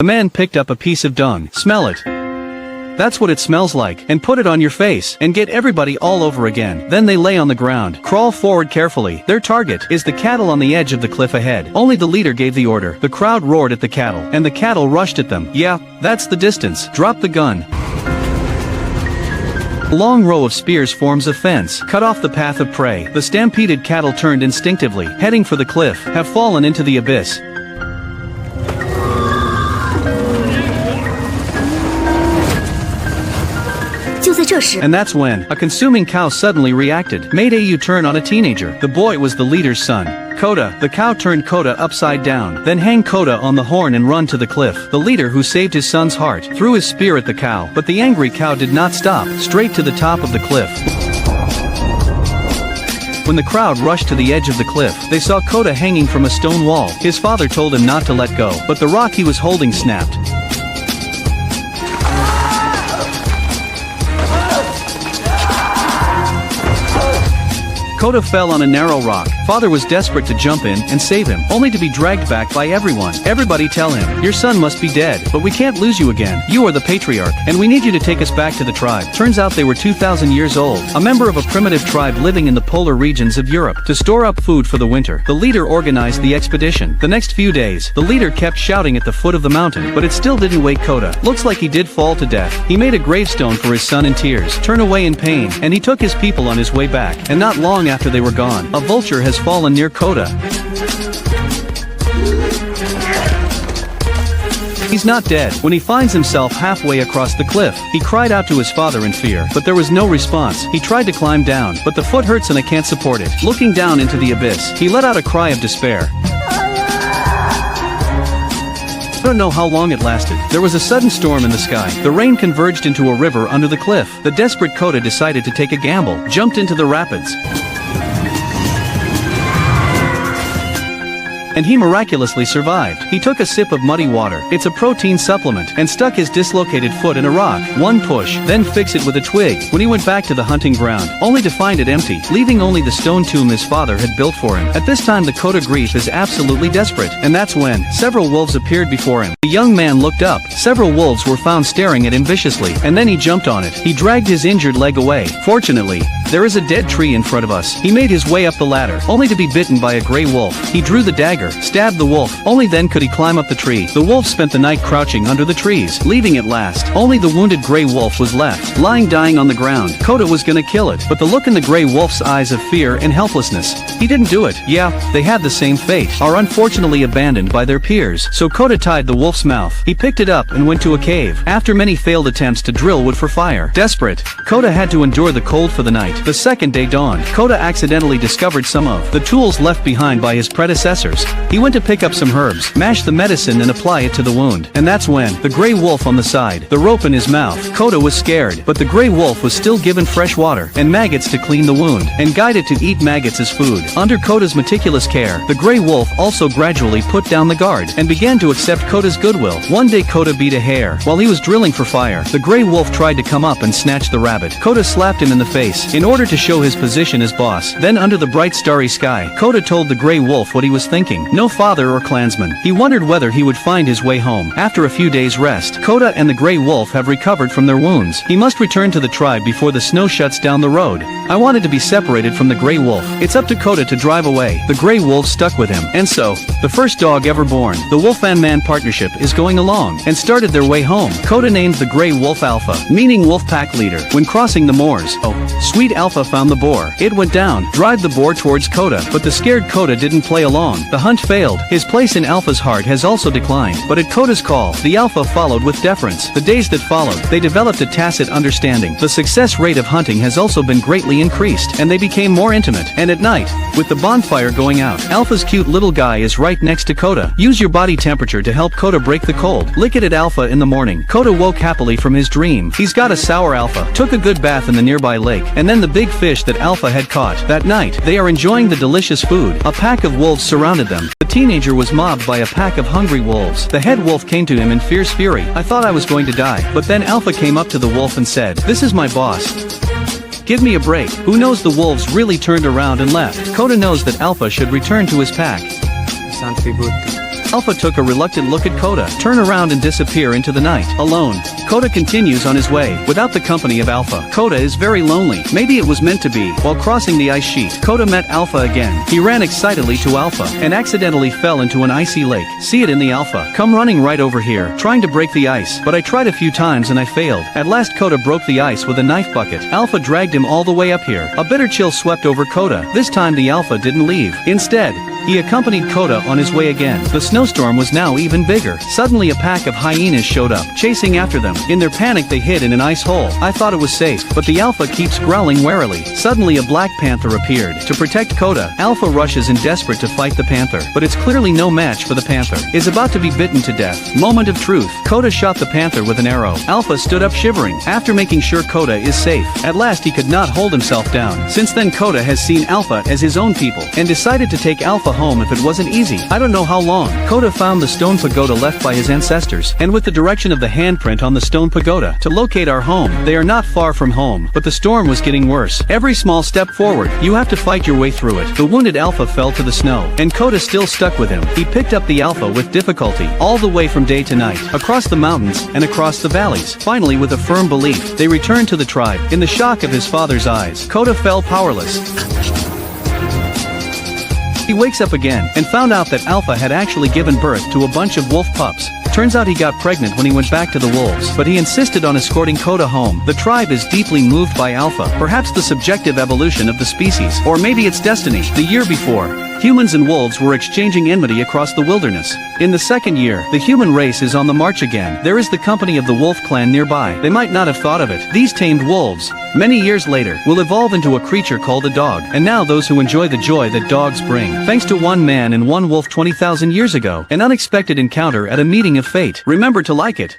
The man picked up a piece of dung. Smell it. That's what it smells like, and put it on your face, and get everybody all over again. Then they lay on the ground, crawl forward carefully. Their target is the cattle on the edge of the cliff ahead. Only the leader gave the order. The crowd roared at the cattle, and the cattle rushed at them. Yeah, that's the distance. Drop the gun. A long row of spears forms a fence, cut off the path of prey. The stampeded cattle turned instinctively, heading for the cliff, have fallen into the abyss. And that's when a consuming cow suddenly reacted, made a U-turn on a teenager. The boy was the leader's son, Coda. The cow turned Coda upside down, then hang Coda on the horn and run to the cliff. The leader, who saved his son's heart, threw his spear at the cow, but the angry cow did not stop, straight to the top of the cliff. When the crowd rushed to the edge of the cliff, they saw Coda hanging from a stone wall. His father told him not to let go, but the rock he was holding snapped. Coda fell on a narrow rock. Father was desperate to jump in and save him, only to be dragged back by everyone. Everybody tell him, your son must be dead, but we can't lose you again. You are the patriarch, and we need you to take us back to the tribe. Turns out they were 2,000 years old, a member of a primitive tribe living in the polar regions of Europe. To store up food for the winter, the leader organized the expedition. The next few days, the leader kept shouting at the foot of the mountain, but it still didn't wake Coda. Looks like he did fall to death. He made a gravestone for his son in tears, turned away in pain, and he took his people on his way back. And not long after they were gone, a vulture has fallen near Coda. He's not dead. When he finds himself halfway across the cliff, he cried out to his father in fear, but there was no response. He tried to climb down, but the foot hurts and I can't support it. Looking down into the abyss, he let out a cry of despair. I don't know how long it lasted. There was a sudden storm in the sky. The rain converged into a river under the cliff. The desperate Coda decided to take a gamble, jumped into the rapids. And he miraculously survived. He took a sip of muddy water, it's a protein supplement, and stuck his dislocated foot in a rock. One push, then fix it with a twig. When he went back to the hunting ground, only to find it empty, leaving only the stone tomb his father had built for him. At this time the Coda grief is absolutely desperate, and that's when several wolves appeared before him. The young man looked up. Several wolves were found staring at him viciously, and then he jumped on it. He dragged his injured leg away. Fortunately, there is a dead tree in front of us. He made his way up the ladder, only to be bitten by a gray wolf. He drew the dagger, stabbed the wolf. Only then could he climb up the tree. The wolf spent the night crouching under the trees, leaving at last. Only the wounded gray wolf was left, lying dying on the ground. Coda was gonna kill it, but the look in the gray wolf's eyes of fear and helplessness. He didn't do it. Yeah, they had the same fate, are unfortunately abandoned by their peers. So Coda tied the wolf's mouth. He picked it up and went to a cave. After many failed attempts to drill wood for fire, desperate, Coda had to endure the cold for the night. The second day dawned. Coda accidentally discovered some of the tools left behind by his predecessors. He went to pick up some herbs, mash the medicine and apply it to the wound. And that's when, the gray wolf on the side, the rope in his mouth. Coda was scared, but the gray wolf was still given fresh water and maggots to clean the wound, and guided to eat maggots as food. Under Coda's meticulous care, the gray wolf also gradually put down the guard, and began to accept Coda's goodwill. One day Coda beat a hare. While he was drilling for fire, the gray wolf tried to come up and snatch the rabbit. Coda slapped him in the face, in order to show his position as boss. Then under the bright starry sky, Coda told the gray wolf what he was thinking. No father or clansman. He wondered whether he would find his way home. After a few days' rest, Coda and the gray wolf have recovered from their wounds. He must return to the tribe before the snow shuts down the road. I wanted to be separated from the gray wolf. It's up to Coda to drive away. The gray wolf stuck with him. And so, the first dog ever born, the wolf and man partnership, is going along, and started their way home. Coda named the gray wolf Alpha, meaning wolf pack leader. When crossing the moors, sweet Alpha found the boar. It went down, drive the boar towards Coda, but the scared Coda didn't play along. The hunt failed. His place in Alpha's heart has also declined, but at Coda's call, the Alpha followed with deference. The days that followed, they developed a tacit understanding. The success rate of hunting has also been greatly increased, and they became more intimate. And at night, with the bonfire going out, Alpha's cute little guy is right next to Coda. Use your body temperature to help Coda break the cold. Lick it at Alpha in the morning. Coda woke happily from his dream. He's got a sour Alpha, took a good bath in the nearby lake, and then the big fish that Alpha had caught. That night, they are enjoying the delicious food. A pack of wolves surrounded them. The teenager was mobbed by a pack of hungry wolves. The head wolf came to him in fierce fury. I thought I was going to die. But then Alpha came up to the wolf and said, "This is my boss. Give me a break." Who knows, the wolves really turned around and left. Coda knows that Alpha should return to his pack. Something good. Alpha took a reluctant look at Koda, turn around and disappear into the night, alone. Koda continues on his way, without the company of Alpha. Koda is very lonely. Maybe it was meant to be. While crossing the ice sheet, Koda met Alpha again. He ran excitedly to Alpha, and accidentally fell into an icy lake. See it in the Alpha. Come running right over here, trying to break the ice, but I tried a few times and I failed. At last Koda broke the ice with a knife bucket. Alpha dragged him all the way up here. A bitter chill swept over Koda. This time the Alpha didn't leave. Instead, he accompanied Koda on his way again. The snowstorm was now even bigger. Suddenly a pack of hyenas showed up, chasing after them. In their panic they hid in an ice hole. I thought it was safe, but the Alpha keeps growling warily. Suddenly a black panther appeared. To protect Koda, Alpha rushes in desperate to fight the panther, but it's clearly no match for the panther. Is about to be bitten to death. Moment of truth. Koda shot the panther with an arrow. Alpha stood up shivering, after making sure Koda is safe. At last he could not hold himself down. Since then Koda has seen Alpha as his own people, and decided to take Alpha home if it wasn't easy. I don't know how long. Koda found the stone pagoda left by his ancestors, and with the direction of the handprint on the stone pagoda, to locate our home. They are not far from home, but the storm was getting worse. Every small step forward, you have to fight your way through it. The wounded Alpha fell to the snow, and Koda still stuck with him. He picked up the Alpha with difficulty, all the way from day to night, across the mountains, and across the valleys. Finally, with a firm belief, they returned to the tribe. In the shock of his father's eyes, Koda fell powerless. He wakes up again, and found out that Alpha had actually given birth to a bunch of wolf pups. Turns out he got pregnant when he went back to the wolves, but he insisted on escorting Koda home. The tribe is deeply moved by Alpha, perhaps the subjective evolution of the species, or maybe its destiny. The year before, humans and wolves were exchanging enmity across the wilderness. In the second year, the human race is on the march again. There is the company of the wolf clan nearby. They might not have thought of it. These tamed wolves, many years later, will evolve into a creature called a dog. And now those who enjoy the joy that dogs bring. Thanks to one man and one wolf 20,000 years ago, an unexpected encounter at a meeting of fate. Remember to like it.